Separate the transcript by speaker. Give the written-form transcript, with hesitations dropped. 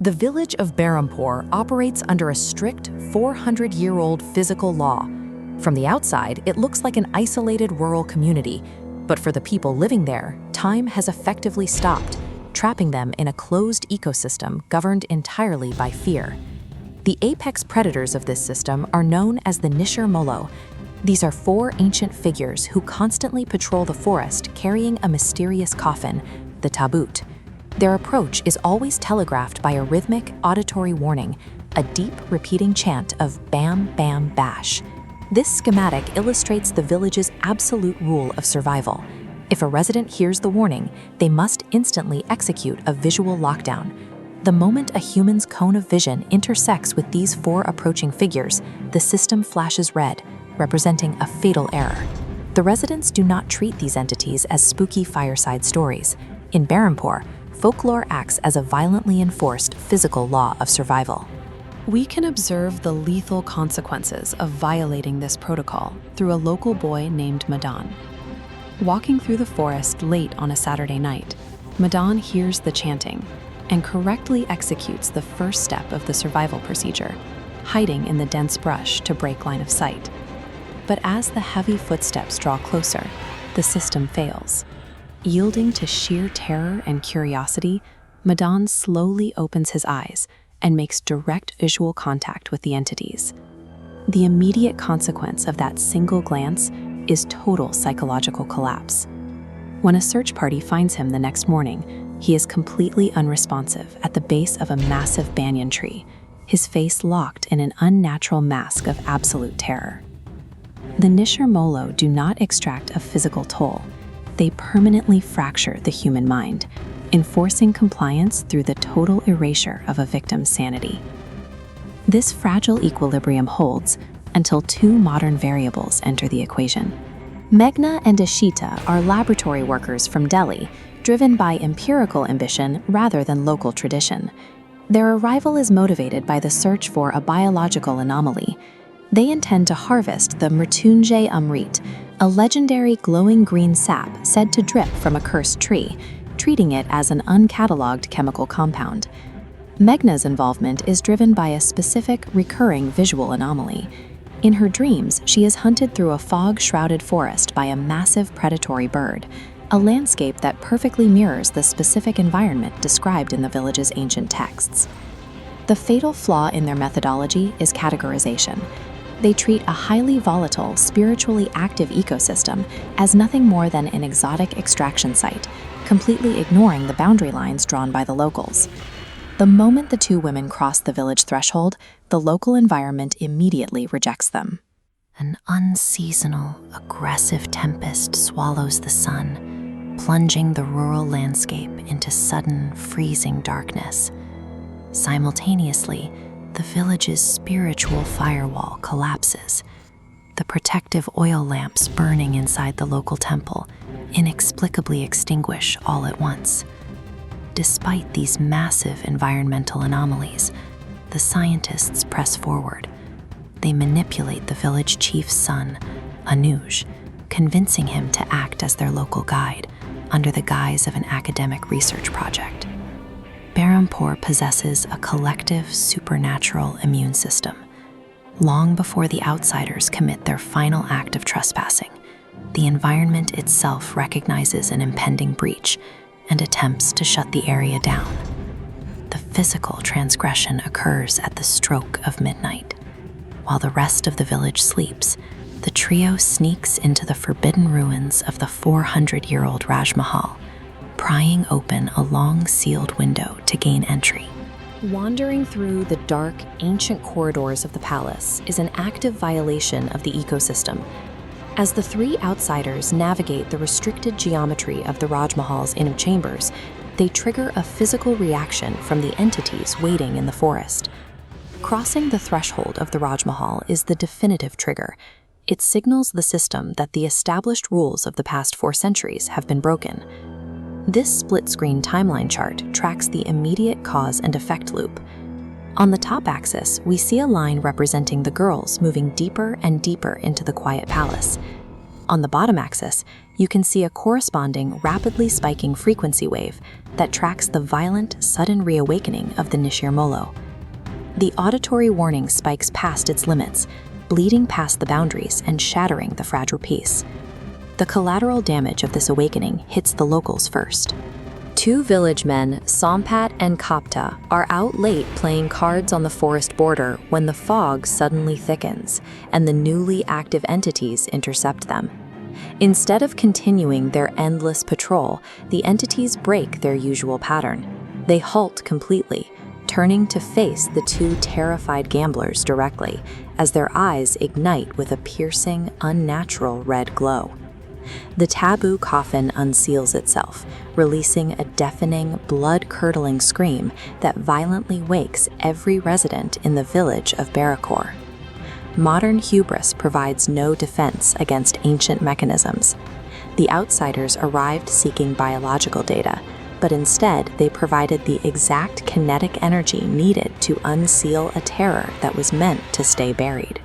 Speaker 1: The village of Berhampur operates under a strict 400-year-old physical law. From the outside, it looks like an isolated rural community, but for the people living there, time has effectively stopped, trapping them in a closed ecosystem governed entirely by fear. The apex predators of this system are known as the Nishir Molo. These are 4 ancient figures who constantly patrol the forest carrying a mysterious coffin, the tabut. Their approach is always telegraphed by a rhythmic, auditory warning, a deep, repeating chant of "Bam, Bam, Bash." This schematic illustrates the village's absolute rule of survival. If a resident hears the warning, they must instantly execute a visual lockdown. The moment a human's cone of vision intersects with these 4 approaching figures, the system flashes red, representing a fatal error. The residents do not treat these entities as spooky fireside stories. In Berhampur, folklore acts as a violently enforced physical law of survival. We can observe the lethal consequences of violating this protocol through a local boy named Madan. Walking through the forest late on a Saturday night, Madan hears the chanting and correctly executes the first step of the survival procedure, hiding in the dense brush to break line of sight. But as the heavy footsteps draw closer, the system fails. Yielding to sheer terror and curiosity, Madan slowly opens his eyes and makes direct visual contact with the entities. The immediate consequence of that single glance is total psychological collapse. When a search party finds him the next morning, he is completely unresponsive at the base of a massive banyan tree, his face locked in an unnatural mask of absolute terror. The Nishir Molo do not extract a physical toll. They permanently fracture the human mind, enforcing compliance through the total erasure of a victim's sanity. This fragile equilibrium holds until 2 modern variables enter the equation. Meghna and Ashita are laboratory workers from Delhi, driven by empirical ambition rather than local tradition. Their arrival is motivated by the search for a biological anomaly. They intend to harvest the Mrityunjay Amrit, a legendary glowing green sap said to drip from a cursed tree, treating it as an uncatalogued chemical compound. Meghna's involvement is driven by a specific, recurring visual anomaly. In her dreams, she is hunted through a fog-shrouded forest by a massive predatory bird, a landscape that perfectly mirrors the specific environment described in the village's ancient texts. The fatal flaw in their methodology is categorization. They treat a highly volatile, spiritually active ecosystem as nothing more than an exotic extraction site, completely ignoring the boundary lines drawn by the locals. The moment the 2 women cross the village threshold, the local environment immediately rejects them. An unseasonal, aggressive tempest swallows the sun, plunging the rural landscape into sudden, freezing darkness. Simultaneously, the village's spiritual firewall collapses. The protective oil lamps burning inside the local temple inexplicably extinguish all at once. Despite these massive environmental anomalies, the scientists press forward. They manipulate the village chief's son, Anuj, convincing him to act as their local guide under the guise of an academic research project. Berhampur possesses a collective supernatural immune system. Long before the outsiders commit their final act of trespassing, the environment itself recognizes an impending breach and attempts to shut the area down. The physical transgression occurs at the stroke of midnight. While the rest of the village sleeps, the trio sneaks into the forbidden ruins of the 400-year-old Raj Mahal, prying open a long-sealed window to gain entry. Wandering through the dark, ancient corridors of the palace is an active violation of the ecosystem. As the 3 outsiders navigate the restricted geometry of the Raj Mahal's inner chambers, they trigger a physical reaction from the entities waiting in the forest. Crossing the threshold of the Raj Mahal is the definitive trigger. It signals the system that the established rules of the past 4 centuries have been broken. This split-screen timeline chart tracks the immediate cause and effect loop. On the top axis, we see a line representing the girls moving deeper and deeper into the quiet palace. On the bottom axis, you can see a corresponding rapidly spiking frequency wave that tracks the violent, sudden reawakening of the Nishirmolo. The auditory warning spikes past its limits, bleeding past the boundaries and shattering the fragile peace. The collateral damage of this awakening hits the locals first. Two village men, Sompat and Kapta, are out late playing cards on the forest border when the fog suddenly thickens and the newly active entities intercept them. Instead of continuing their endless patrol, the entities break their usual pattern. They halt completely, turning to face the two terrified gamblers directly as their eyes ignite with a piercing, unnatural red glow. The taboo coffin unseals itself, releasing a deafening, blood-curdling scream that violently wakes every resident in the village of Barracor. Modern hubris provides no defense against ancient mechanisms. The outsiders arrived seeking biological data, but instead they provided the exact kinetic energy needed to unseal a terror that was meant to stay buried.